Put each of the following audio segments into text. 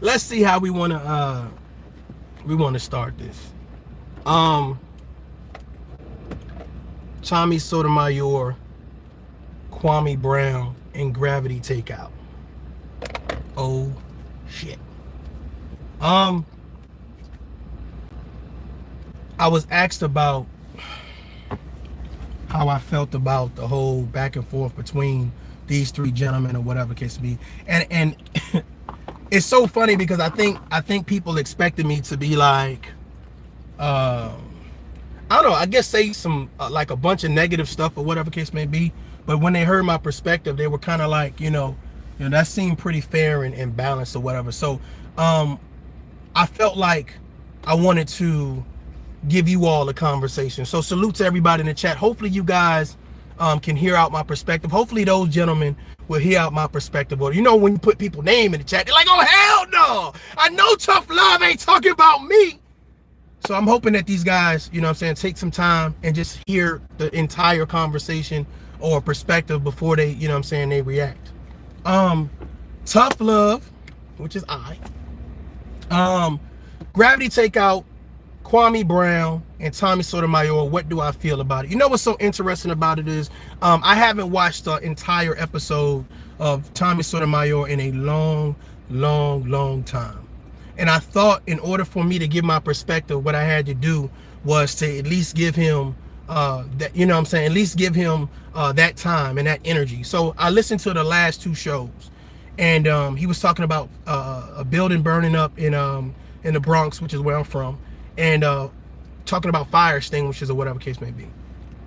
let's see how we want to start this. Tommy Sotomayor, Kwame Brown, and Gravity Takeout. Oh shit. I was asked about how I felt about the whole back and forth between these three gentlemen or whatever case to be, and it's so funny because I think people expected me to be like, I don't know, I guess say some like a bunch of negative stuff or whatever case may be, but when they heard my perspective, they were kind of like, that seemed pretty fair and balanced or whatever. So I felt like I wanted to give you all a conversation. So salute to everybody in the chat. Hopefully you guys can hear out my perspective. Hopefully those gentlemen will hear out my perspective. Or when you put people's name in the chat, they're like, oh hell no, I know ToughLove ain't talking about me. So I'm hoping that these guys, take some time and just hear the entire conversation or perspective before they, they react. ToughLove, which is Gravity Takeout, Kwame Brown, and Tommy Sotomayor. What do I feel about it? You know what's so interesting about it is I haven't watched the entire episode of Tommy Sotomayor in a long time. And I thought in order for me to give my perspective, what I had to do was to at least give him that, at least give him that time and that energy. So I listened to the last two shows, and he was talking about a building burning up in the Bronx, which is where I'm from, and talking about fire extinguishers or whatever case may be.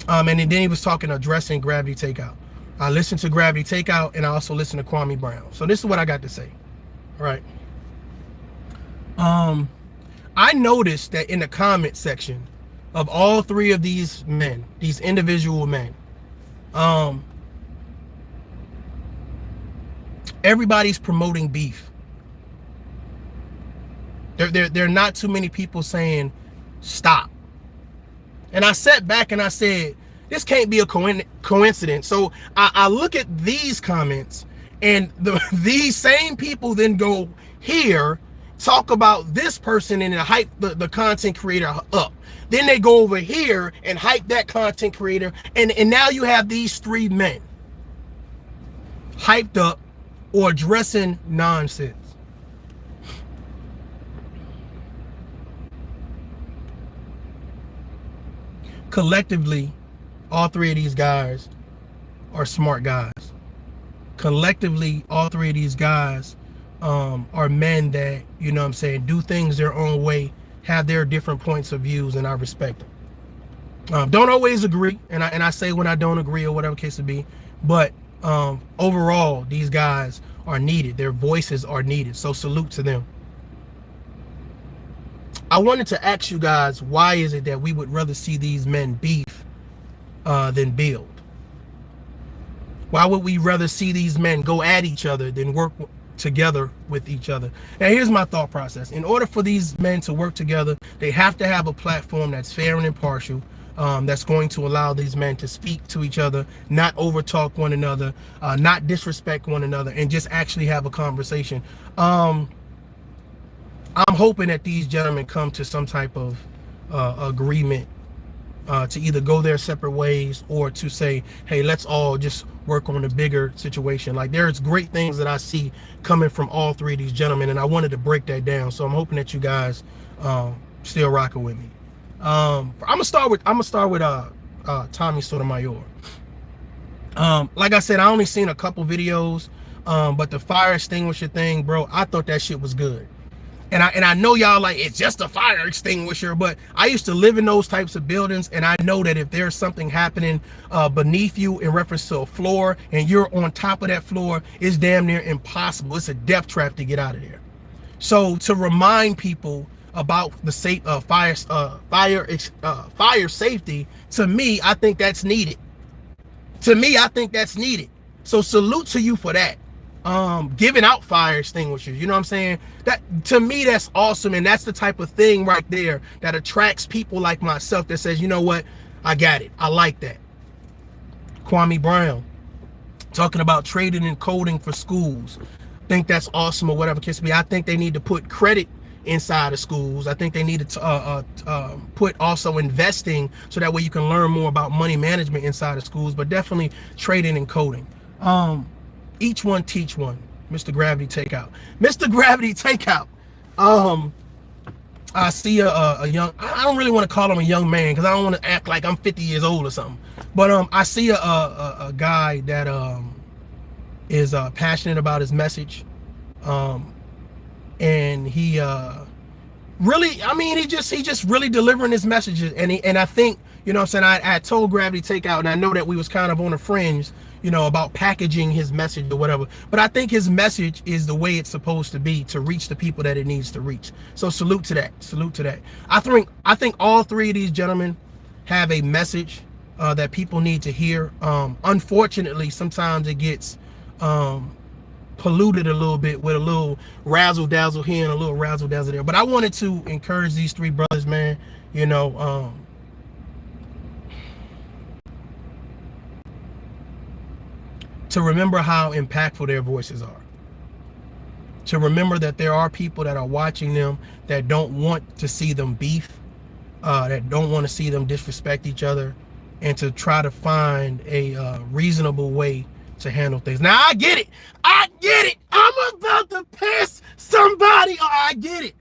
And then he was addressing Gravity Takeout. I listened to Gravity Takeout, and I also listened to Kwame Brown. So this is what I got to say. All right. I noticed that in the comment section of all three of these men, these individual men, everybody's promoting beef. There are not too many people saying stop. And I sat back and I said, this can't be a coincidence. So I look at these comments, and these same people then go here, talk about this person, and hype the content creator up. Then they go over here and hype that content creator. And now you have these three men hyped up or addressing nonsense. Collectively, all three of these guys are smart guys. Collectively, all three of these guys are men that, do things their own way, have their different points of views, and I respect them. Don't always agree, and I say when I don't agree or whatever case it be, but overall, these guys are needed. Their voices are needed, so salute to them. I wanted to ask you guys, why is it that we would rather see these men beef than build? Why would we rather see these men go at each other than work together with each other? Now, here's my thought process. In order for these men to work together, they have to have a platform that's fair and impartial, that's going to allow these men to speak to each other, not overtalk one another, not disrespect one another, and just actually have a conversation. I'm hoping that these gentlemen come to some type of agreement to either go their separate ways or to say, hey, let's all just work on a bigger situation. Like, there's great things that I see coming from all three of these gentlemen, and I wanted to break that down. So I'm hoping that you guys still rocking with me. I'm gonna start with Tommy Sotomayor. Like I said, I only seen a couple videos, but the fire extinguisher thing, bro, I thought that shit was good. And I know y'all like, it's just a fire extinguisher, but I used to live in those types of buildings, and I know that if there's something happening beneath you in reference to a floor and you're on top of that floor, it's damn near impossible. It's a death trap to get out of there. So to remind people about the fire safety, to me, I think that's needed. So salute to you for that. Giving out fire extinguishers, you know what I'm saying? That, to me, that's awesome, and that's the type of thing right there that attracts people like myself that says, you know what, I got it, I like that. Kwame Brown talking about trading and coding for schools. think that's awesome or whatever case be. I think they need to put credit inside of schools. I think they need to put also investing so that way you can learn more about money management inside of schools, but definitely trading and coding. Each one teach one. Mr. Gravity Takeout. Mr. Gravity Takeout. I see a young, I don't really want to call him a young man because I don't want to act like I'm 50 years old or something. But I see a guy that is passionate about his message. And he really, I mean, he just really delivering his messages. And I think, you know what I'm saying, I told Gravity Takeout, and I know that we was kind of on the fringe, you know, about packaging his message or whatever, but I think his message is the way it's supposed to be to reach the people that it needs to reach. So salute to that. Salute to that. I think all three of these gentlemen have a message that people need to hear. Unfortunately, sometimes it gets polluted a little bit with a little razzle dazzle here and a little razzle dazzle there. But I wanted to encourage these three brothers, man, you know, to remember how impactful their voices are. To remember that there are people that are watching them that don't want to see them beef, that don't want to see them disrespect each other, and to try to find a reasonable way to handle things. Now, I get it. I get it. I'm about to piss somebody. Oh, I get it.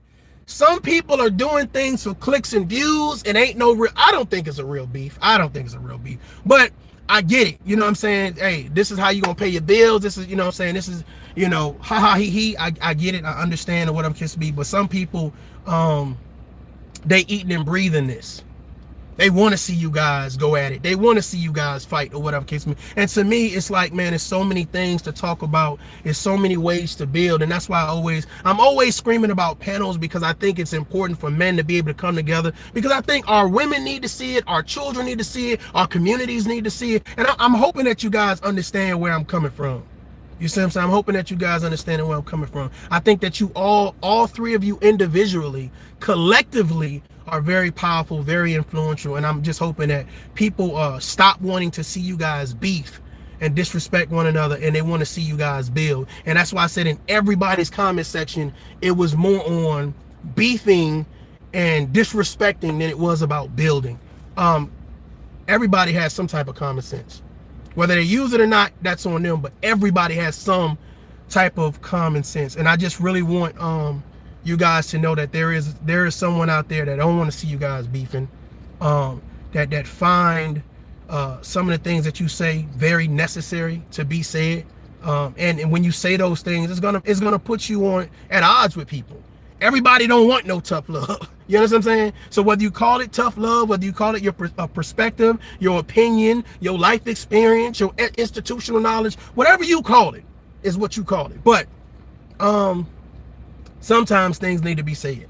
Some people are doing things for clicks and views and ain't no real, I don't think it's a real beef. I don't think it's a real beef. But I get it. You know what I'm saying? Hey, this is how you gonna pay your bills. This is, you know what I'm saying? This is, you know, ha ha he he. I get it. I understand or whatever kiss be. But some people, they eating and breathing this. They want to see you guys go at it. They want to see you guys fight or whatever case may be. And to me, it's like, man, there's so many things to talk about. There's so many ways to build. And that's why I'm always screaming about panels, because I think it's important for men to be able to come together, because I think our women need to see it. Our children need to see it. Our communities need to see it. And I'm hoping that you guys understand where I'm coming from. You see what I'm saying? I'm hoping that you guys understand where I'm coming from. I think that you all three of you individually, collectively, are very powerful, very influential, and I'm just hoping that people stop wanting to see you guys beef and disrespect one another, and they want to see you guys build. And that's why I said in everybody's comment section, it was more on beefing and disrespecting than it was about building. Everybody has some type of common sense. Whether they use it or not, that's on them, but everybody has some type of common sense. And I just really want you guys to know that there is someone out there that don't want to see you guys beefing, that find some of the things that you say very necessary to be said, and when you say those things, it's gonna put you on at odds with people. Everybody don't want no tough love. You know what I'm saying? So whether you call it tough love, whether you call it your perspective, your opinion, your life experience, your institutional knowledge, whatever you call it is what you call it. But sometimes things need to be said,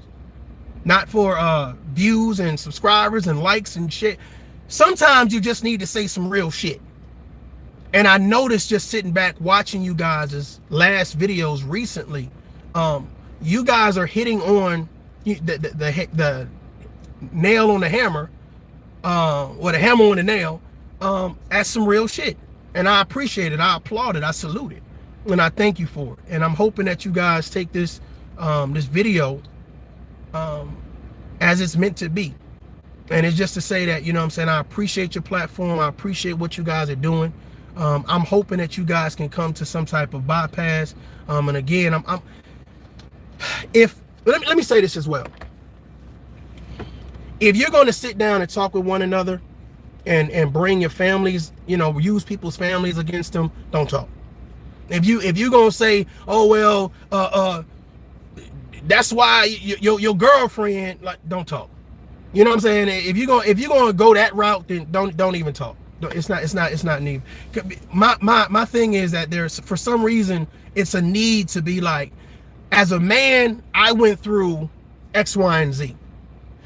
not for views and subscribers and likes and shit. Sometimes you just need to say some real shit. And I noticed just sitting back watching you guys' last videos recently, you guys are hitting on the nail on the hammer, or the hammer on the nail, at some real shit. And I appreciate it. I applaud it. I salute it. And I thank you for it. And I'm hoping that you guys take this this video as it's meant to be. And it's just to say that, you know what I'm saying, I appreciate your platform. I appreciate what you guys are doing. I'm hoping that you guys can come to some type of bypass. And again, let me say this as well. If you're going to sit down and talk with one another and bring your families, you know, use people's families against them, don't talk. If you're going to say, oh, well, that's why your girlfriend, like, don't talk. You know what I'm saying? If you're going to go that route, then don't even talk. It's not needed. My thing is that there's, for some reason, it's a need to be like, as a man, I went through X, Y, and Z.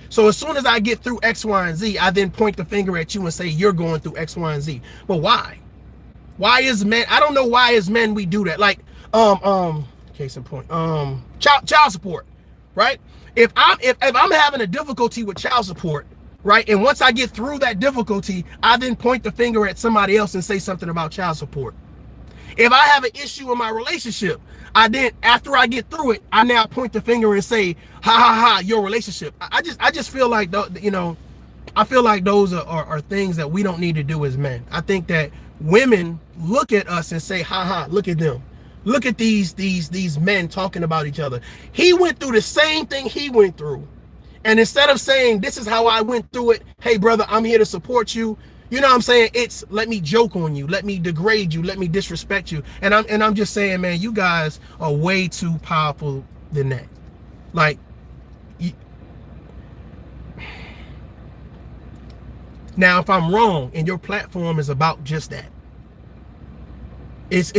So as soon as I get through X, Y, and Z, I then point the finger at you and say, you're going through X, Y, and Z. But why? Why is men, I don't know why as men we do that. Like, case in point, child support, right? If I'm having a difficulty with child support, right? And once I get through that difficulty, I then point the finger at somebody else and say something about child support. If I have an issue in my relationship, after I get through it, I now point the finger and say, ha ha ha, your relationship. I just feel like, I feel like those are things that we don't need to do as men. I think that women look at us and say, ha ha, look at them. Look at these men talking about each other. He went through the same thing he went through. And instead of saying, this is how I went through it, hey brother, I'm here to support you. You know what I'm saying? It's let me joke on you, let me degrade you, let me disrespect you. And I'm just saying, man, you guys are way too powerful than that. Like, now if I'm wrong and your platform is about just that, it's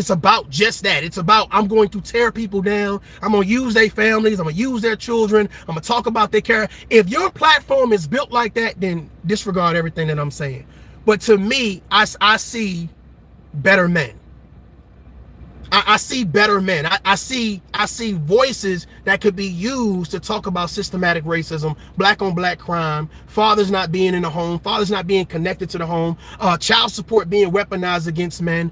about just that. It's about, I'm going to tear people down. I'm going to use their families. I'm going to use their children. I'm going to talk about their character. If your platform is built like that, then disregard everything that I'm saying. But to me, I see better men. I see better men. I see voices that could be used to talk about systematic racism, black on black crime, fathers not being in the home, fathers not being connected to the home, child support being weaponized against men,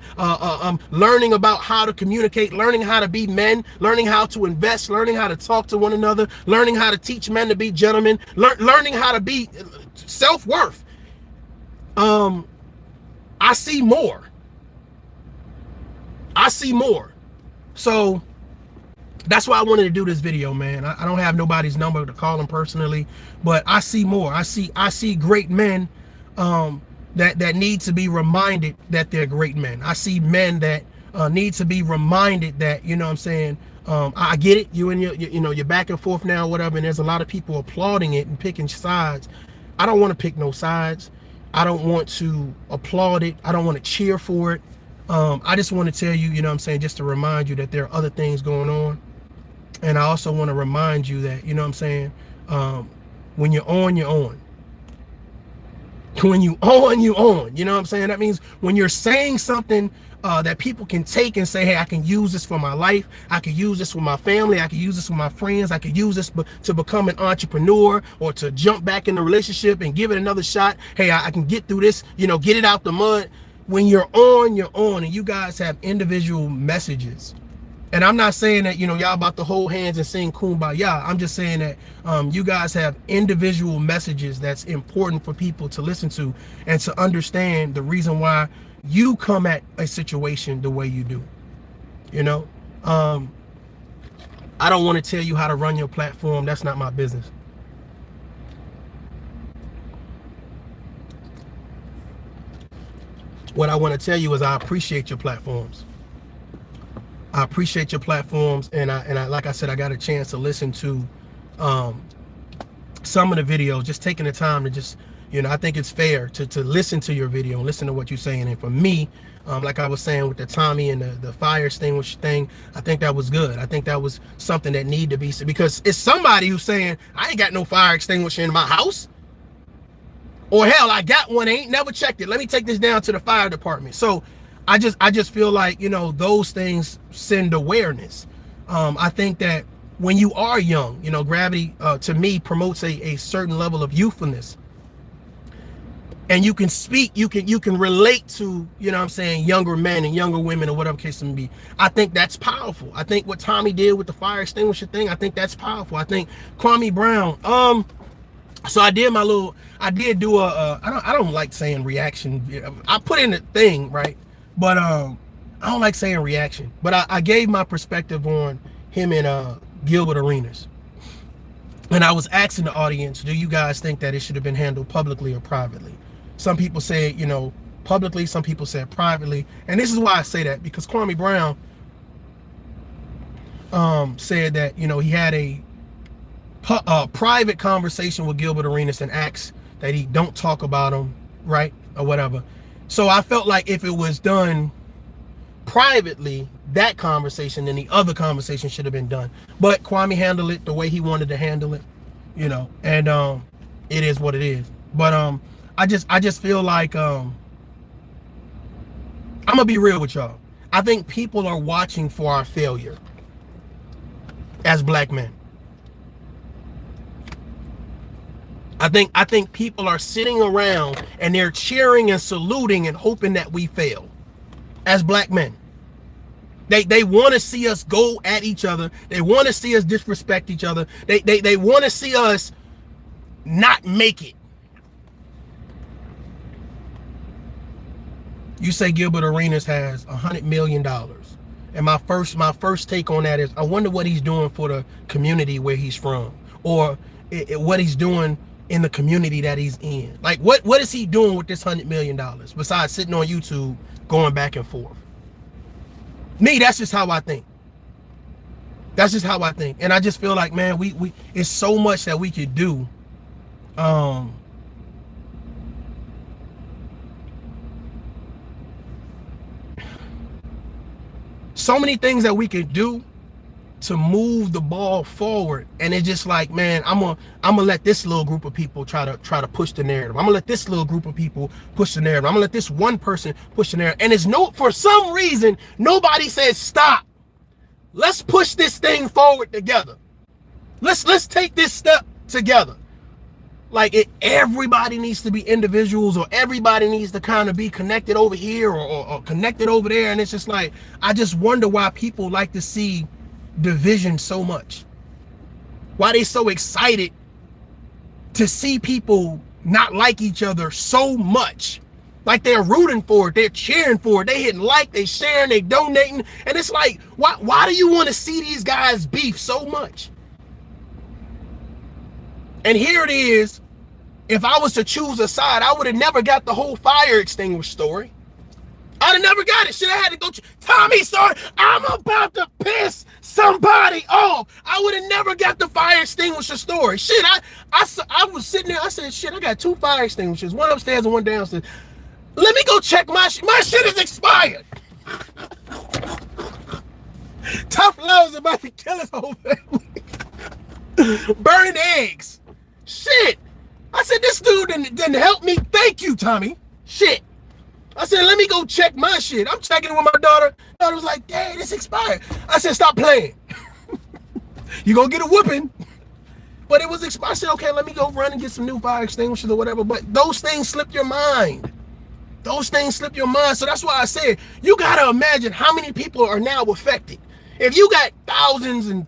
learning about how to communicate, learning how to be men, learning how to invest, learning how to talk to one another, learning how to teach men to be gentlemen, learning how to be self-worth. I see more. I see more. So that's why I wanted to do this video, man. I don't have nobody's number to call them personally, but I see more. I see great men that need to be reminded that they're great men. I see men that need to be reminded that, you know what I'm saying, I get it, you and you're back and forth now, whatever, and there's a lot of people applauding it and picking sides. I don't want to pick no sides. I don't want to applaud it. I don't want to cheer for it. I just want to tell you, you know what I'm saying, just to remind you that there are other things going on. And I also want to remind you that, you know what I'm saying, when you're on, you're on. When you on, you on. You know what I'm saying? That means when you're saying something that people can take and say, hey, I can use this for my life. I can use this with my family. I can use this with my friends. I can use this to become an entrepreneur or to jump back in a relationship and give it another shot. Hey, I can get through this, you know, get it out the mud. When you're on, you're on, and you guys have individual messages. And I'm not saying that, you know, y'all about to hold hands and sing Kumbaya. I'm just saying that you guys have individual messages that's important for people to listen to and to understand the reason why you come at a situation the way you do. You know, I don't want to tell you how to run your platform. That's not my business. What I want to tell you is I appreciate your platforms. I appreciate your platforms, and I like I said, I got a chance to listen to some of the videos, just taking the time to just, you know, I think it's fair to listen to your video and listen to what you're saying. And for me, like I was saying with the Tommy and the fire extinguisher thing, I think that was good. I think that was something that needed to be said, because it's somebody who's saying, I ain't got no fire extinguisher in my house. Or hell, I got one, I ain't never checked it. Let me take this down to the fire department. So I just feel like, you know, those things send awareness. I think that when you are young, you know, gravity to me promotes a certain level of youthfulness. And you can speak, you can relate to, you know what I'm saying, younger men and younger women or whatever case it may be. I think that's powerful. I think what Tommy did with the fire extinguisher thing, I think that's powerful. I think Kwame Brown, so I did do I don't like saying reaction. I put in a thing, right? But I don't like saying reaction. But I gave my perspective on him and Gilbert Arenas. And I was asking the audience, do you guys think that it should have been handled publicly or privately? Some people say, you know, publicly, some people said privately. And this is why I say that, because Kwame Brown said that, you know, he had a private conversation with Gilbert Arenas and asked that he don't talk about him, right, or whatever. So I felt like if it was done privately, that conversation, then the other conversation should have been done. But Kwame handled it the way he wanted to handle it, you know, and it is what it is. But I just feel like I'm gonna be real with y'all. I think people are watching for our failure as black men. I think people are sitting around and they're cheering and saluting and hoping that we fail. as black men. They want to see us go at each other. They want to see us disrespect each other. They want to see us not make it. You say Gilbert Arenas has $100 million. And my first take on that is, I wonder what he's doing for the community where he's from, or what he's doing in the community that he's in. Like, what is he doing with this $100 million besides sitting on YouTube going back and forth? Me, that's just how I think. That's just how I think. And I just feel like, man, we it's so much that we could do. So many things that we could do to move the ball forward, and it's just like, man, I'm gonna let this little group of people try to push the narrative. I'm gonna let this little group of people push the narrative. I'm gonna let this one person push the narrative. And it's for some reason nobody says stop. Let's push this thing forward together. Let's take this step together. Like, everybody needs to be individuals, or everybody needs to kind of be connected over here or connected over there. And it's just like, I just wonder why people like to see division so much. Why they so excited to see people not like each other so much. Like, they're rooting for it, they're cheering for it, they hitting like, they sharing, they donating. And it's like, why do you want to see these guys beef so much? And here it is. If I was to choose a side, I would have never got the whole fire extinguisher story. I'd have never got it. Shit, I had to go. Tommy, sorry, I'm about to piss somebody off. I would have never got the fire extinguisher story. Shit, I was sitting there. I said, shit, I got 2 fire extinguishers, one upstairs and one downstairs. Let me go check my shit is expired. ToughLove is about to kill his whole family. Burning eggs. Shit. I said, this dude didn't help me. Thank you, Tommy. Shit. I said, let me go check my shit. I'm checking it with my daughter. My daughter was like, dang, this expired. I said, stop playing. You gonna get a whooping. But it was expired. I said, okay, let me go run and get some new fire extinguishers or whatever. But those things slip your mind. Those things slip your mind. So that's why I said, you gotta imagine how many people are now affected. If you got thousands and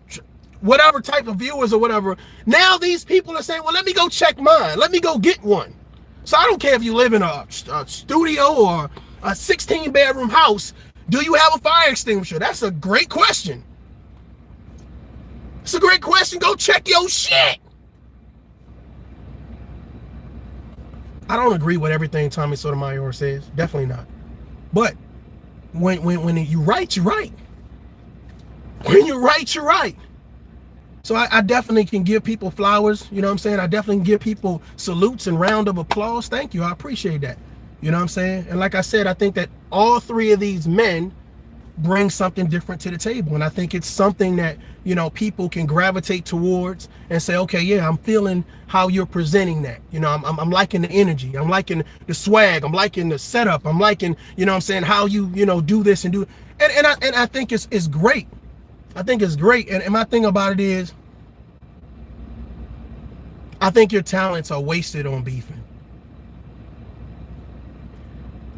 whatever type of viewers or whatever, now these people are saying, well, let me go check mine. Let me go get one. So I don't care if you live in a studio or a 16-bedroom house. Do you have a fire extinguisher? That's a great question. It's a great question. Go check your shit. I don't agree with everything Tommy Sotomayor says. Definitely not. But when you write, you write. When you write, you write. So I definitely can give people flowers, you know what I'm saying? I definitely can give people salutes and round of applause. Thank you. I appreciate that. You know what I'm saying? And like I said, I think that all 3 of these men bring something different to the table. And I think it's something that, you know, people can gravitate towards and say, okay, yeah, I'm feeling how you're presenting that. You know, I'm liking the energy. I'm liking the swag. I'm liking the setup. I'm liking, you know what I'm saying, how you know, do this and do. And I think it's great. I think it's great. And my thing about it is, I think your talents are wasted on beefing.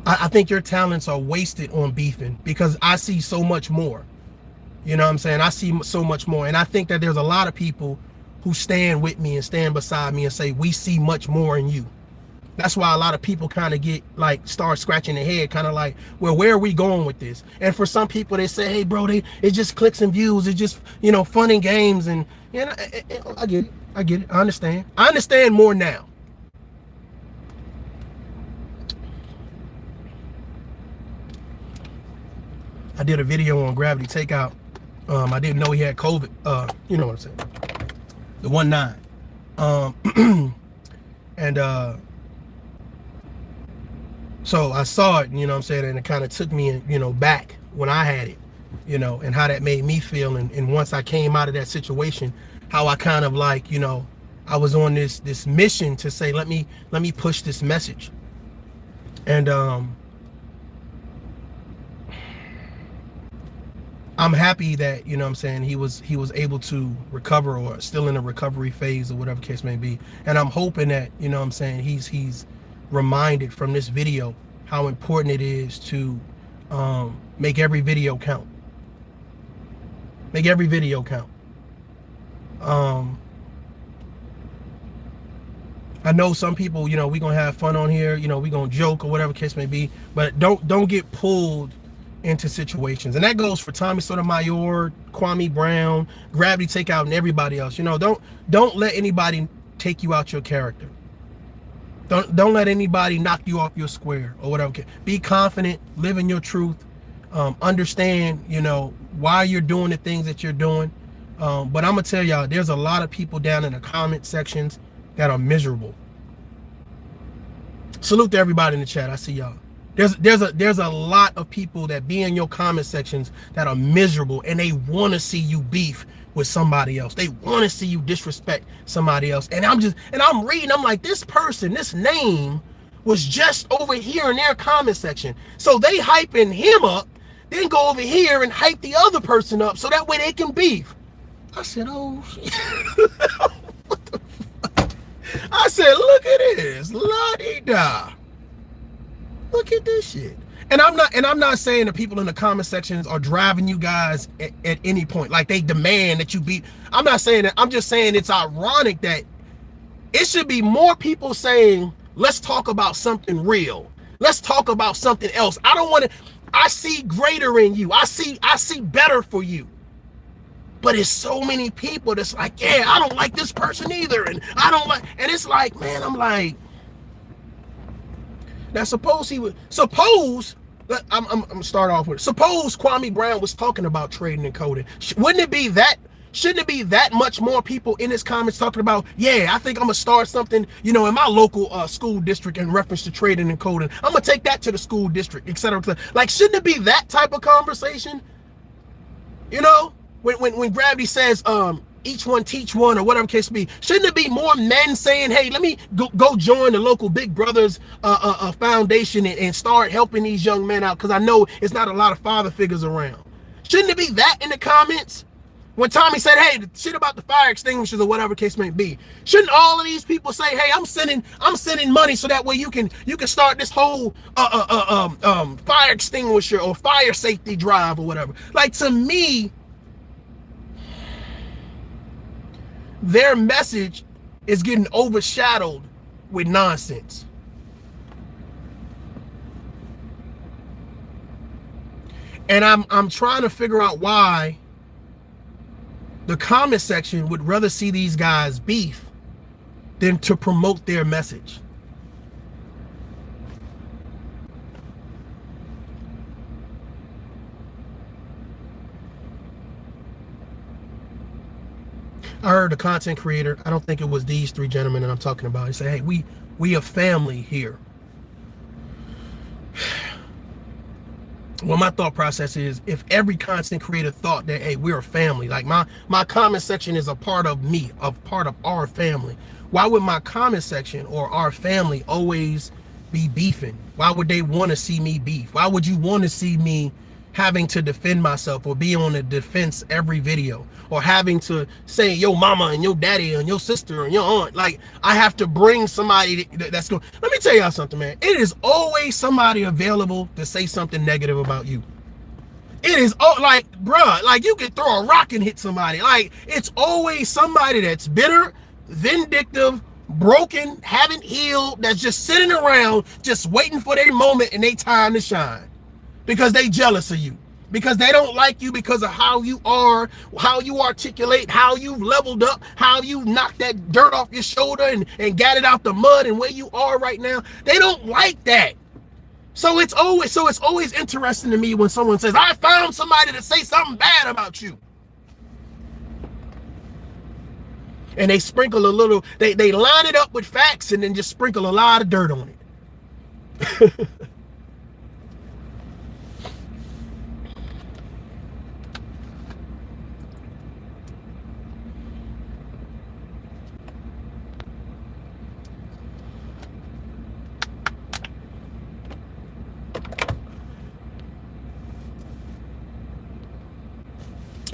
I think your talents are wasted on beefing because I see so much more. You know what I'm saying? I see so much more. And I think that there's a lot of people who stand with me and stand beside me and say, we see much more in you. That's why a lot of people kind of get like, start scratching their head, kind of like, well, where are we going with this? And for some people, they say, hey, bro, it just clicks and views. It's just, you know, fun and games. And, you know, I get it. I get it. I understand. I understand more now. I did a video on Gravity Takeout. I didn't know he had COVID. You know what I'm saying? The 1-9. And so I saw it, you know what I'm saying, and it kind of took me, you know, back when I had it, you know, and how that made me feel. And once I came out of that situation, how I kind of like, you know, I was on this mission to say, let me push this message. And I'm happy that, you know what I'm saying, he was able to recover, or still in a recovery phase, or whatever case may be. And I'm hoping that, you know what I'm saying, he's reminded from this video how important it is to Make every video count. Make every video count. I know some people, you know, we gonna have fun on here, you know, we gonna joke or whatever case may be, but don't get pulled into situations. And that goes for Tommy Sotomayor, Kwame Brown, Gravity Takeout, and everybody else. You know, don't let anybody take you out your character. Don't let anybody knock you off your square or whatever. Be confident, live in your truth, understand, you know, why you're doing the things that you're doing. But I'm gonna tell y'all, there's a lot of people down in the comment sections that are miserable. Salute to everybody in the chat. I see y'all. There's a lot of people that be in your comment sections that are miserable, and they want to see you beef with somebody else. They want to see you disrespect somebody else. And I'm reading, I'm like, this person, this name was just over here in their comment section. So they hyping him up, then go over here and hype the other person up so that way they can beef. I said, oh shit. What the fuck? I said, look at this. La-di-da. Look at this shit. And I'm not saying the people in the comment sections are driving you guys at any point. Like they demand that you beat. I'm not saying that. I'm just saying it's ironic that it should be more people saying, let's talk about something real. Let's talk about something else. I don't want to, I see greater in you. I see better for you. But it's so many people that's like, yeah, I don't like this person either. And I don't like, and it's like, man, I'm like, now suppose, I'm gonna start off with, suppose Kwame Brown was talking about trading and coding. Shouldn't it be that much more people in his comments talking about, yeah, I think I'm gonna start something, you know, in my local school district in reference to trading and coding. I'm gonna take that to the school district, etc. Like, shouldn't it be that type of conversation? You know, when Gravity says, each one teach one or whatever case be, shouldn't it be more men saying, hey, let me go join the local Big Brothers foundation and start helping these young men out, because I know it's not a lot of father figures around. Shouldn't it be that in the comments? When Tommy said, hey, the shit about the fire extinguishers or whatever case may be, shouldn't all of these people say, hey, I'm sending money so that way you can start this whole fire extinguisher or fire safety drive or whatever? Like, to me, their message is getting overshadowed with nonsense. And I'm trying to figure out why the comment section would rather see these guys beef than to promote their message. I heard a content creator, I don't think it was these three gentlemen that I'm talking about, he said, hey, we a family here. Well, my thought process is, if every content creator thought that, hey, we're a family, like my comment section is a part of me, a part of our family, why would my comment section or our family always be beefing? Why would they want to see me beef? Why would you want to see me having to defend myself or be on the defense every video, or having to say your mama and your daddy and your sister and your aunt? Like, I have to bring somebody that's going. Let me tell y'all something, man. It is always somebody available to say something negative about you. It is like, bruh, like you can throw a rock and hit somebody. Like, it's always somebody that's bitter, vindictive, broken, haven't healed, that's just sitting around just waiting for their moment and their time to shine. Because they jealous of you, because they don't like you because of how you are, how you articulate, how you leveled up, how you knocked that dirt off your shoulder and got it out the mud, and where you are right now. They don't like that. So it's always interesting to me when someone says, I found somebody to say something bad about you. And they sprinkle a little, they line it up with facts and then just sprinkle a lot of dirt on it.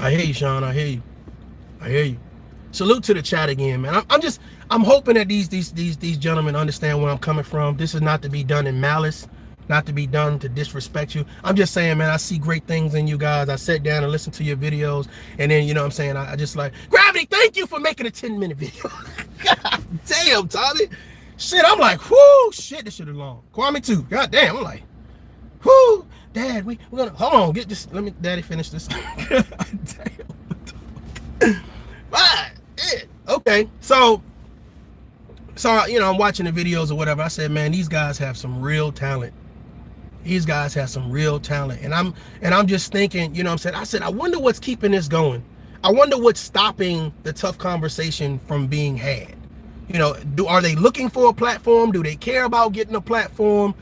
I hear you, Sean. I hear you. Salute to the chat again, man. I'm hoping that these gentlemen understand where I'm coming from. This is not to be done in malice. not to be done to disrespect you. I'm just saying, man, I see great things in you guys. I sat down and listened to your videos, and then, you know what I'm saying, I just like, Gravity, thank you for making a 10-minute video. God damn, Tommy. Shit, I'm like, whoo, shit, this shit is long. Kwame too, god damn, I'm like, whoo, Dad, we're gonna, hold on, get this, let me, Daddy finish this. Damn. But, yeah, okay, so, you know, I'm watching the videos or whatever. I said, man, these guys have some real talent. These guys have some real talent. And I'm just thinking, you know what I'm saying? I wonder what's keeping this going. I wonder what's stopping the tough conversation from being had. You know, are they looking for a platform? Do they care about getting a platform?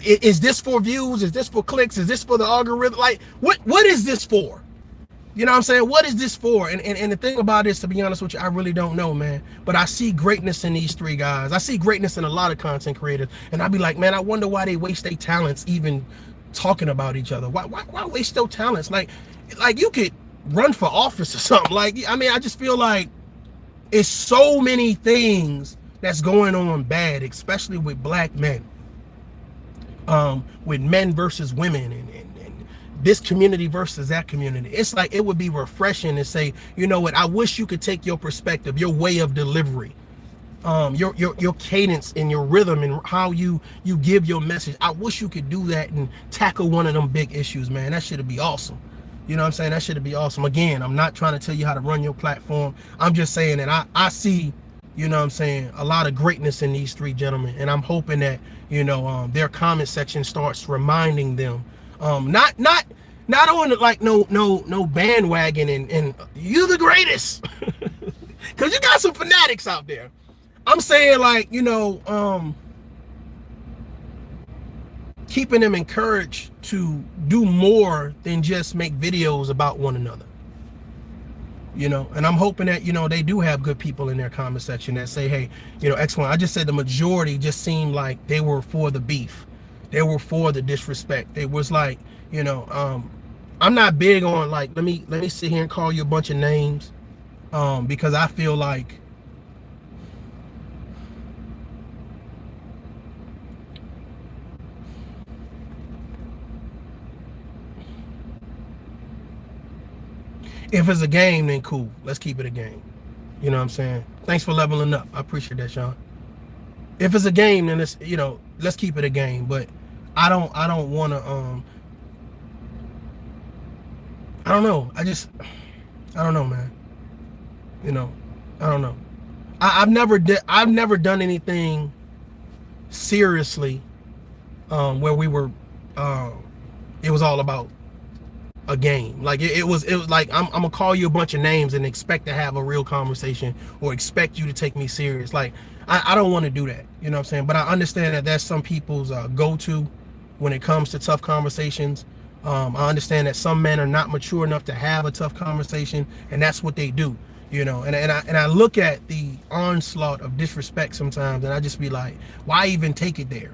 Is this for views? Is this for clicks? Is this for the algorithm? Like, what is this for? You know what I'm saying? What is this for? And the thing about this, to be honest with you, I really don't know, man. But I see greatness in these three guys. I see greatness in a lot of content creators. And I'd be like, man, I wonder why they waste their talents even talking about each other. Why waste their talents? Like you could run for office or something. Like, I mean, I just feel like it's so many things that's going on bad, especially with black men. With men versus women and this community versus that community. It's like, it would be refreshing to say, you know what, I wish you could take your perspective, your way of delivery, your cadence and your rhythm and how you give your message. I wish you could do that and tackle one of them big issues, man. That should be awesome. You know what I'm saying? That should be awesome. Again, I'm not trying to tell you how to run your platform. I'm just saying that I see, you know what I'm saying, a lot of greatness in these three gentlemen. And I'm hoping that, you know, their comment section starts reminding them, not on like no bandwagon and you the greatest, because you got some fanatics out there. I'm saying, like, you know, keeping them encouraged to do more than just make videos about one another. You know, and I'm hoping that, you know, they do have good people in their comment section that say, hey, you know, X1. I just said the majority just seemed like they were for the beef. They were for the disrespect. It was like, you know, I'm not big on, like, let me sit here and call you a bunch of names, because I feel like if it's a game, then cool. Let's keep it a game. You know what I'm saying? Thanks for leveling up. I appreciate that, Sean. If it's a game, then it's, you know, let's keep it a game. But I don't want to, I don't know. I don't know, man. You know, I don't know. I've never done anything seriously, where we were, it was all about a game. Like it was like, I'm gonna call you a bunch of names and expect to have a real conversation or expect you to take me serious. Like I don't want to do that, you know what I'm saying? But I understand that that's some people's go-to when it comes to tough conversations. I understand that some men are not mature enough to have a tough conversation, and that's what they do, you know. And I look at the onslaught of disrespect sometimes, and I just be like, why even take it there?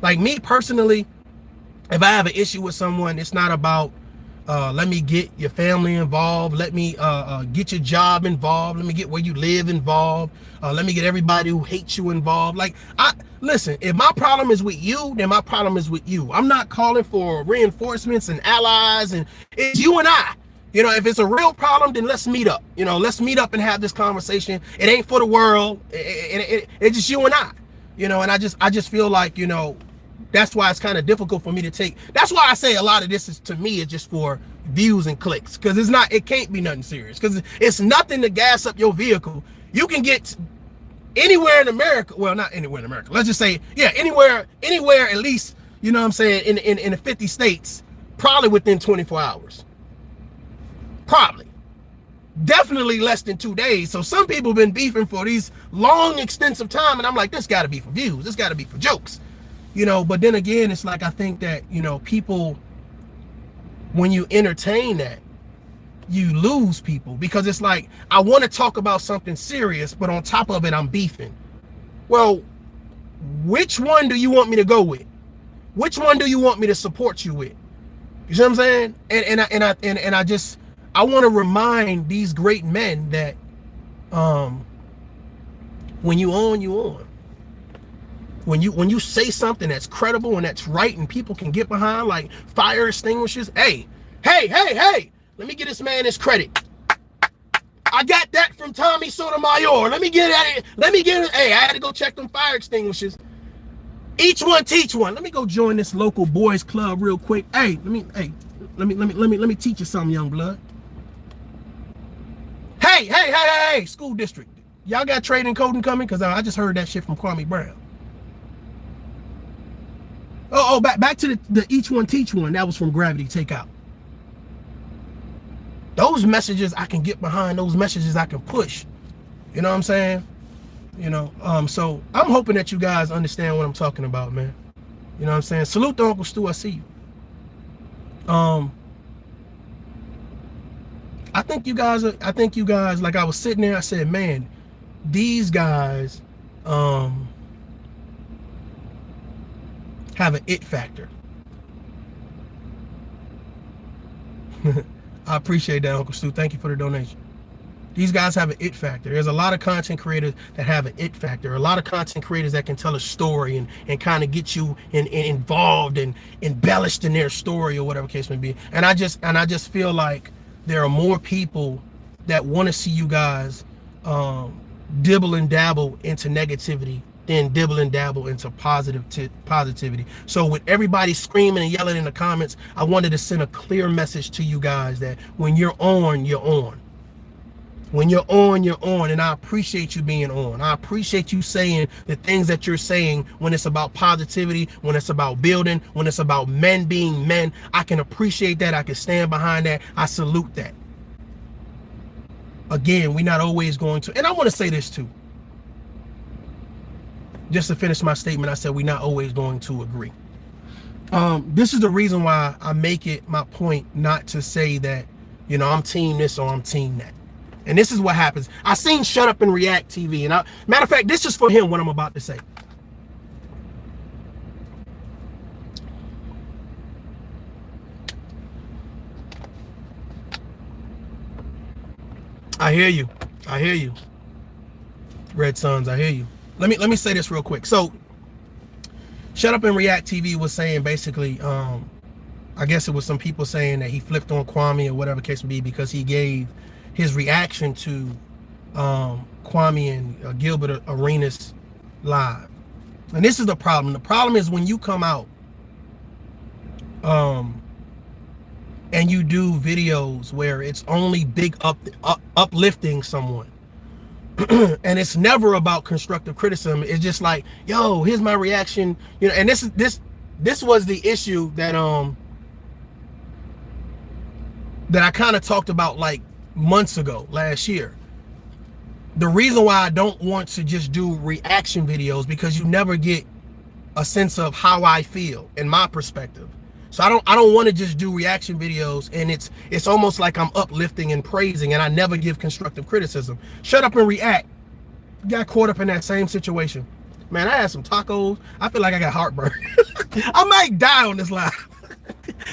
Like, me personally, if I have an issue with someone, it's not about let me get your family involved, let me get your job involved, let me get where you live involved, let me get everybody who hates you involved. Like, listen, if my problem is with you, then my problem is with you. I'm not calling for reinforcements and allies, and it's you and I. You know, if it's a real problem, then let's meet up. You know, let's meet up and have this conversation. It ain't for the world. It's just you and I. You know, and I just feel like, you know, that's why it's kind of difficult for me to take. That's why I say a lot of this is, to me, is just for views and clicks, because it can't be nothing serious, because it's nothing to gas up your vehicle. You can get anywhere in America, well, not anywhere in America, let's just say, yeah, anywhere at least, you know what I'm saying, in the 50 states, probably within 24 hours. Probably. Definitely less than 2 days. So some people have been beefing for these long, extensive time, and I'm like, this got to be for views. This got to be for jokes. You know, but then again, it's like, I think that, you know, people, when you entertain that, you lose people, because it's like, I want to talk about something serious, but on top of it, I'm beefing. Well, which one do you want me to go with? Which one do you want me to support you with? You see what I'm saying? And I want to remind these great men that when you on, you on. When you say something that's credible and that's right and people can get behind, like fire extinguishers, hey, let me get this man his credit. I got that from Tommy Sotomayor. Let me get it. Hey, I had to go check them fire extinguishers. Each one teach one. Let me go join this local boys club real quick. Hey, let me teach you something, young blood. Hey, school district. Y'all got trading coding coming? Because I just heard that shit from Kwame Brown. Back to the each one teach one. That was from Gravity Takeout. Those messages I can get behind. Those messages I can push. You know what I'm saying? You know, so I'm hoping that you guys understand what I'm talking about, man. You know what I'm saying? Salute to Uncle Stu. I see you. I think you guys, like I was sitting there, I said, man, these guys have an it factor. I appreciate that, Uncle Stu. Thank you for the donation. These guys have an it factor. There's a lot of content creators that have an it factor. A lot of content creators that can tell a story and kind of get you involved and embellished in their story or whatever case may be. And I just feel like there are more people that want to see you guys dibble and dabble into negativity than dibble and dabble into positivity. So with everybody screaming and yelling in the comments, I wanted to send a clear message to you guys that when you're on, you're on. When you're on, you're on, and I appreciate you being on. I appreciate you saying the things that you're saying when it's about positivity, when it's about building, when it's about men being men. I can appreciate that. I can stand behind that. I salute that. Again, we're not always going to, and I want to say this too. Just to finish my statement, I said we're not always going to agree. This is the reason why I make it my point not to say that, you know, I'm team this or I'm team that. And this is what happens. I seen Shut Up and React TV. And matter of fact, this is for him, what I'm about to say. I hear you. I hear you. Red Suns, I hear you. Let me say this real quick. So Shut Up and React TV was saying basically, I guess it was some people saying that he flipped on Kwame or whatever case may be because he gave his reaction to Kwame and Gilbert Arenas live. And this is the problem. The problem is when you come out and you do videos where it's only big uplifting someone and it's never about constructive criticism. It's just like, yo, here's my reaction, you know. And this was the issue that I kind of talked about like months ago, last year. The reason why I don't want to just do reaction videos because you never get a sense of how I feel in my perspective. So I don't want to just do reaction videos and it's almost like I'm uplifting and praising and I never give constructive criticism. Shut Up and React got caught up in that same situation. Man, I had some tacos. I feel like I got heartburn. I might die on this live.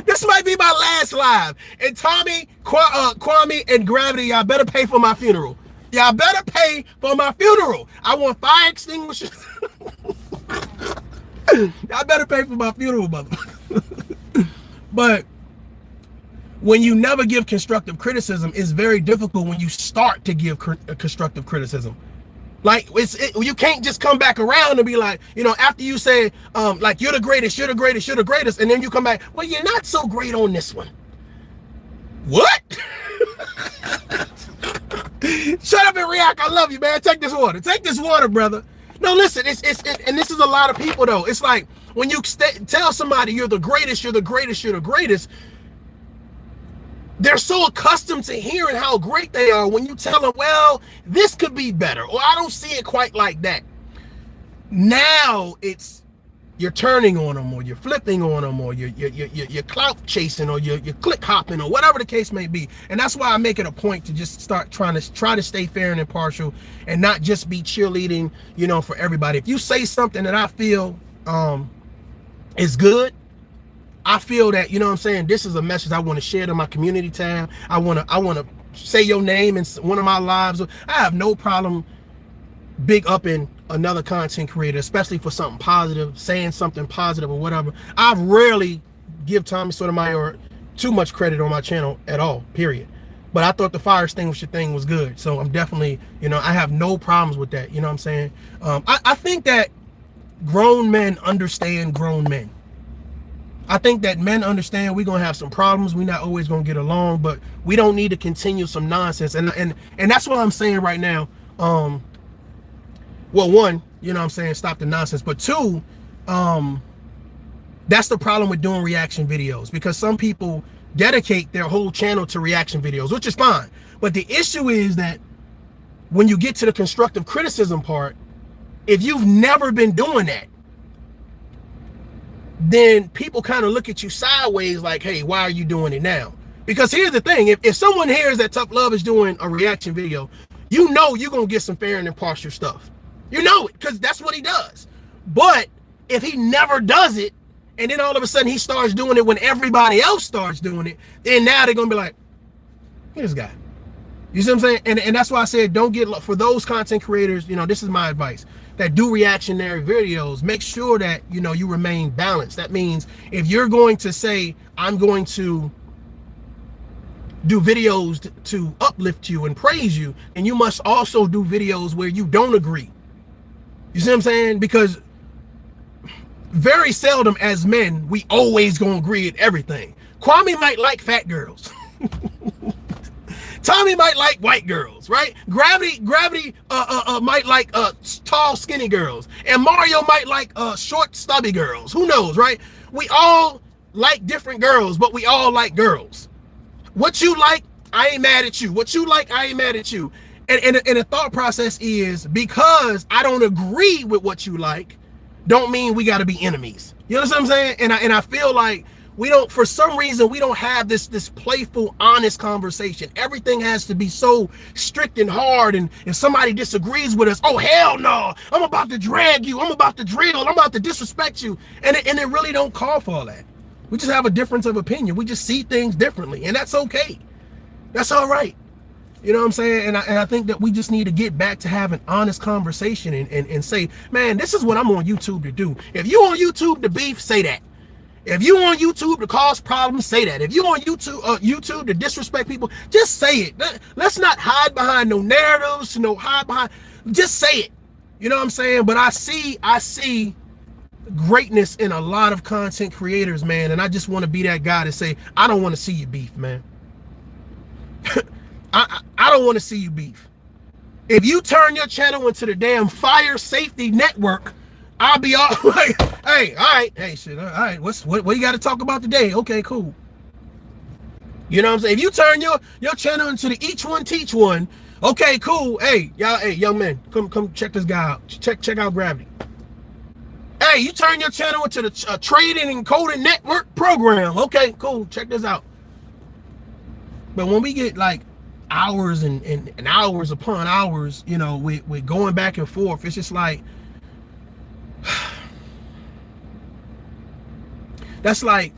This might be my last live. And Tommy, Kwame, and Gravity, y'all better pay for my funeral. Y'all better pay for my funeral. I want fire extinguishers. Y'all better pay for my funeral, mother. But when you never give constructive criticism, it's very difficult when you start to give constructive criticism. Like you can't just come back around and be like, you know, after you say, like, you're the greatest, you're the greatest, you're the greatest, and then you come back, well, you're not so great on this one. What? Shut up and react. I love you, man. Take this water. Take this water, brother. No, listen. And this is a lot of people though. It's like when you tell somebody you're the greatest, you're the greatest, you're the greatest. They're so accustomed to hearing how great they are when you tell them, well, this could be better, or I don't see it quite like that. Now it's you're turning on them, or you're flipping on them, or you're clout chasing, or you're click hopping, or whatever the case may be. And that's why I make it a point to just start try to stay fair and impartial, and not just be cheerleading, you know, for everybody. If you say something that I feel is good, I feel that, you know what I'm saying, this is a message I want to share to my community tab. I want to say your name in one of my lives. I have no problem big upping another content creator, especially for something positive, saying something positive or whatever. I rarely give Tommy Sotomayor too much credit on my channel at all, period. But I thought the fire extinguisher thing was good. So I'm definitely, you know, I have no problems with that. You know what I'm saying? I think that grown men understand grown men. I think that men understand we're going to have some problems. We're not always going to get along, but we don't need to continue some nonsense. And that's what I'm saying right now. Well, one, you know what I'm saying, stop the nonsense. But two, that's the problem with doing reaction videos, because some people dedicate their whole channel to reaction videos, which is fine. But the issue is that when you get to the constructive criticism part, if you've never been doing that, then people kind of look at you sideways like, hey, why are you doing it now? Because here's the thing, if someone hears that ToughLove is doing a reaction video, you know you're going to get some fair and impartial stuff. You know it, because that's what he does. But if he never does it, and then all of a sudden he starts doing it when everybody else starts doing it, then now they're going to be like, this guy. You see what I'm saying? And that's why I said, don't get, for those content creators, you know, this is my advice, that do reactionary videos, make sure that, you know, you remain balanced. That means if you're going to say, I'm going to do videos to uplift you and praise you, and you must also do videos where you don't agree. You see what I'm saying? Because very seldom as men, we always gonna agree at everything. Kwame might like fat girls. Tommy might like white girls, right? Gravity might like tall, skinny girls. And Mario might like short, stubby girls. Who knows, right? We all like different girls, but we all like girls. What you like, I ain't mad at you. What you like, I ain't mad at you. And the thought process is, because I don't agree with what you like, don't mean we got to be enemies. You know what I'm saying? And I feel like we don't, for some reason, we don't have this playful, honest conversation. Everything has to be so strict and hard. And if somebody disagrees with us, oh, hell no, I'm about to drag you. I'm about to drill. I'm about to disrespect you. And it really don't call for all that. We just have a difference of opinion. We just see things differently. And that's okay. That's all right. You know what I'm saying? And I think that we just need to get back to having honest conversation and say, man, this is what I'm on YouTube to do. If you on YouTube to beef, say that. If you on YouTube to cause problems, say that. If you on YouTube to disrespect people, just say it. Let's not hide behind no narratives, hide behind, just say it. You know what I'm saying? But I see greatness in a lot of content creators, man, and I just want to be that guy to say, I don't want to see you beef, man. I don't want to see you beef. If you turn your channel into the damn fire safety network, I'll be all like, hey, all right, hey, shit, all right, what you got to talk about today? Okay, cool. You know what I'm saying? If you turn your channel into the each one teach one, okay, cool. Hey, y'all, hey, young man, come check this guy out. Check out Gravity. Hey, you turn your channel into the trading and coding network program. Okay, cool. Check this out. But when we get like hours and hours upon hours, you know, we're going back and forth, it's just like, that's like,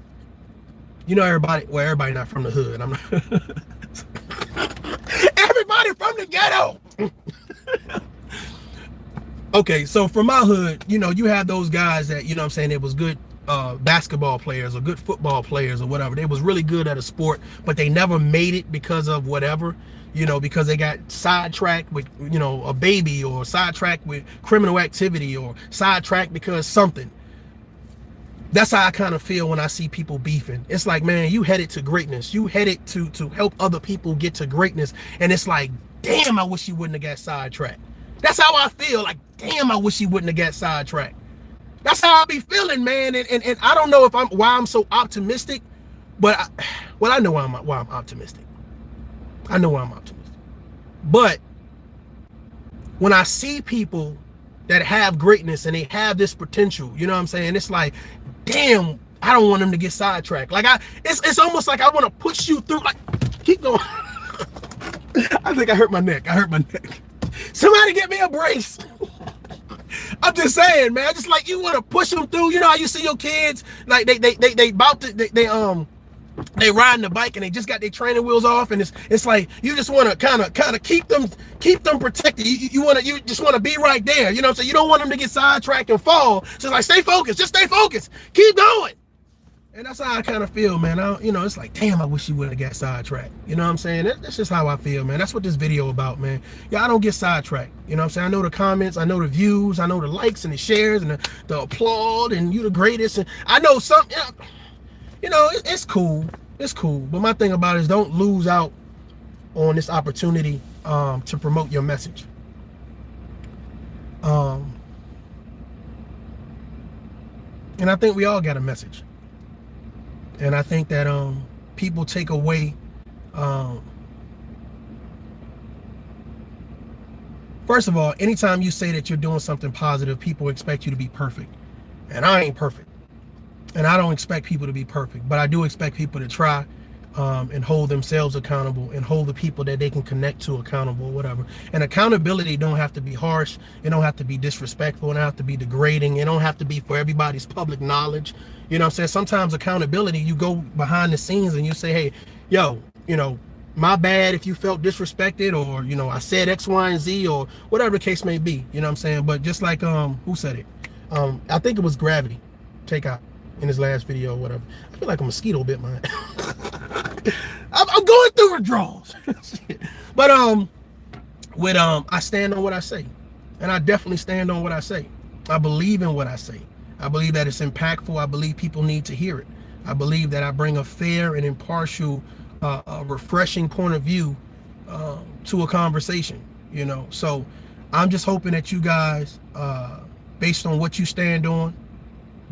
you know, everybody not from the hood. I'm not everybody from the ghetto. Okay, so from my hood, you know, you have those guys that, you know what I'm saying, it was good basketball players or good football players or whatever. They was really good at a sport, but they never made it because of whatever, you know, because they got sidetracked with, you know, a baby, or sidetracked with criminal activity, or sidetracked because something. That's how I kind of feel when I see people beefing. It's like, man, you headed to greatness. You headed to help other people get to greatness. And it's like, damn, I wish you wouldn't have got sidetracked. That's how I feel. Like, damn, I wish he wouldn't have got sidetracked. That's how I be feeling, man. And I don't know if why I'm so optimistic, but I know why I'm optimistic. I know why I'm optimistic. But when I see people that have greatness and they have this potential, you know what I'm saying? It's like, damn, I don't want them to get sidetracked. Like it's almost like I want to push you through. Like, keep going. I think I hurt my neck. Somebody get me a brace. I'm just saying, man. Just like you want to push them through. You know how you see your kids, like they they riding the bike and they just got their training wheels off, and it's like you just want to kind of keep them protected. You just want to be right there, you know what I'm saying? You don't want them to get sidetracked and fall. So it's like, stay focused, just stay focused, keep going. And that's how I kind of feel, man. It's like, damn, I wish you would have got sidetracked. You know what I'm saying? That's just how I feel, man. That's what this video about, man. Yeah, I don't get sidetracked. You know what I'm saying? I know the comments, I know the views, I know the likes and the shares and the applaud and you the greatest. And I know some, it's cool. It's cool. But my thing about it is don't lose out on this opportunity to promote your message. And I think we all got a message. And I think that people take away first of all, anytime you say that you're doing something positive, people expect you to be perfect. And I ain't perfect. And I don't expect people to be perfect, but I do expect people to try and hold themselves accountable and hold the people that they can connect to accountable or whatever. And accountability don't have to be harsh. It don't have to be disrespectful. It don't have to be degrading. It don't have to be for everybody's public knowledge. You know what I'm saying? Sometimes accountability, you go behind the scenes and you say, hey, yo, my bad if you felt disrespected, or, I said X, Y, and Z, or whatever the case may be. You know what I'm saying? But just like, who said it? I think it was Gravity Takeout in his last video or whatever. I feel like a mosquito bit mine. I'm going through withdrawals. But I stand on what I say. And I definitely stand on what I say. I believe in what I say. I believe that it's impactful. I believe people need to hear it. I believe that I bring a fair and impartial, refreshing point of view to a conversation, So I'm just hoping that you guys, based on what you stand on,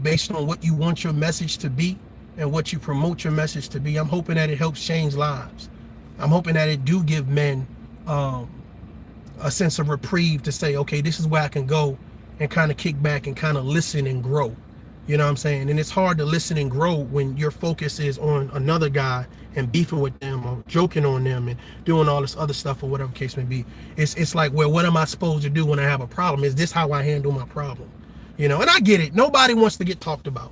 based on what you want your message to be and what you promote your message to be, I'm hoping that it helps change lives. I'm hoping that it do give men a sense of reprieve to say, okay, this is where I can go and kind of kick back and kind of listen and grow. You know what I'm saying? And it's hard to listen and grow when your focus is on another guy and beefing with them or joking on them and doing all this other stuff or whatever case may be. It's like, well, what am I supposed to do when I have a problem? Is this how I handle my problem? And I get it. Nobody wants to get talked about.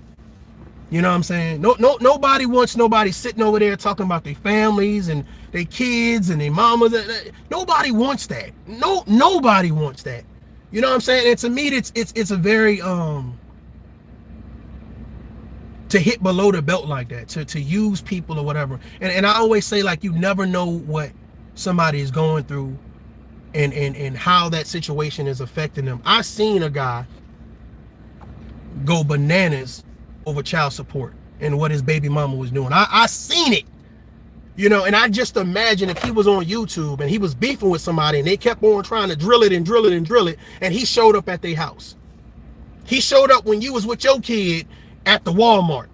You know what I'm saying? Nobody wants nobody sitting over there talking about their families and their kids and their mamas. Nobody wants that. Nobody wants that. You know what I'm saying? And to me, it's a very to hit below the belt like that, to use people or whatever. And I always say, like, you never know what somebody is going through and how that situation is affecting them. I seen a guy go bananas over child support and what his baby mama was doing. I seen it, and I just imagine if he was on YouTube and he was beefing with somebody and they kept on trying to drill it, and he showed up at their house. He showed up when you was with your kid at the Walmart.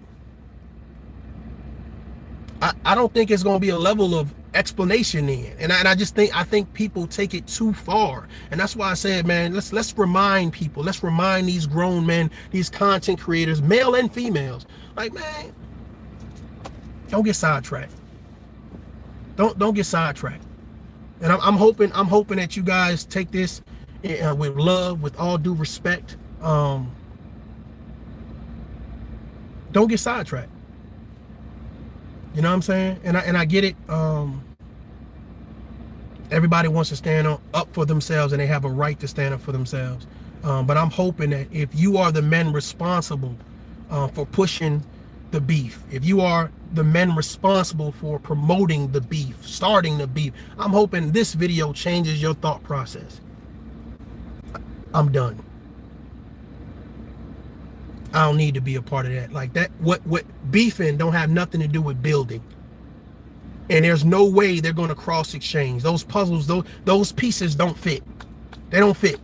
I don't think it's going to be a level of explanation then, and I think people take it too far. And that's why I said, man, let's remind people, let's remind these grown men, these content creators, male and females, like, man, don't get sidetracked. Don't get sidetracked. And I'm hoping that you guys take this with love, with all due respect. Don't get sidetracked. You know what I'm saying? And I get it. Everybody wants to stand up for themselves, and they have a right to stand up for themselves. But I'm hoping that if you are the men responsible for pushing the beef, if you are the men responsible for promoting the beef, starting the beef, I'm hoping this video changes your thought process. I'm done. I don't need to be a part of that. Like that, what beefing don't have nothing to do with building. And there's no way they're going to cross exchange. Those puzzles, those pieces don't fit. They don't fit.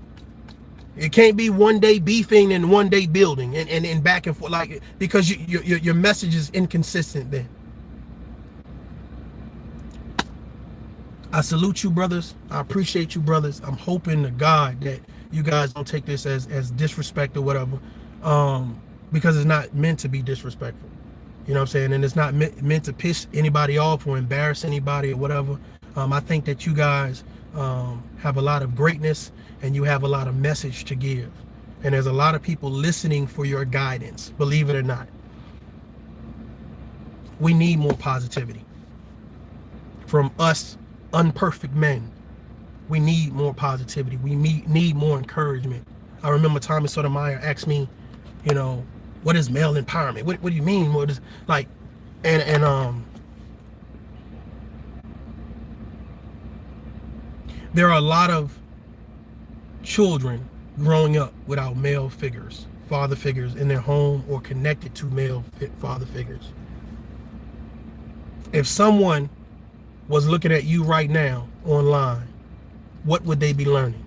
It can't be one day beefing and one day building and back and forth, like, because your message is inconsistent then. I salute you, brothers. I appreciate you, brothers. I'm hoping to God that you guys don't take this as disrespect or whatever, because it's not meant to be disrespectful. You know what I'm saying? And it's not meant to piss anybody off or embarrass anybody or whatever. I think that you guys have a lot of greatness and you have a lot of message to give. And there's a lot of people listening for your guidance, believe it or not. We need more positivity from us unperfect men. We need more positivity. We need more encouragement. I remember Tommy Sotomayor asked me, you know, what is male empowerment? What do you mean? What is like, and there are a lot of children growing up without male figures, father figures in their home or connected to male father figures. If someone was looking at you right now online, what would they be learning?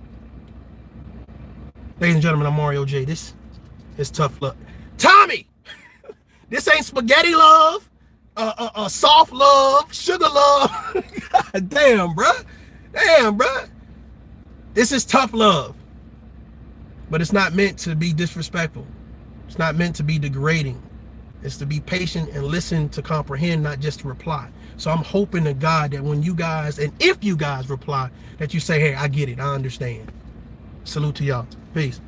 Ladies and gentlemen, I'm Mario J. This is Tough Love. Tommy! This ain't spaghetti love, soft love, sugar love. God damn, bruh. Damn, bruh. This is tough love. But it's not meant to be disrespectful. It's not meant to be degrading. It's to be patient and listen to comprehend, not just to reply. So I'm hoping to God that when you guys, and if you guys reply, that you say, hey, I get it, I understand. Salute to y'all. Peace.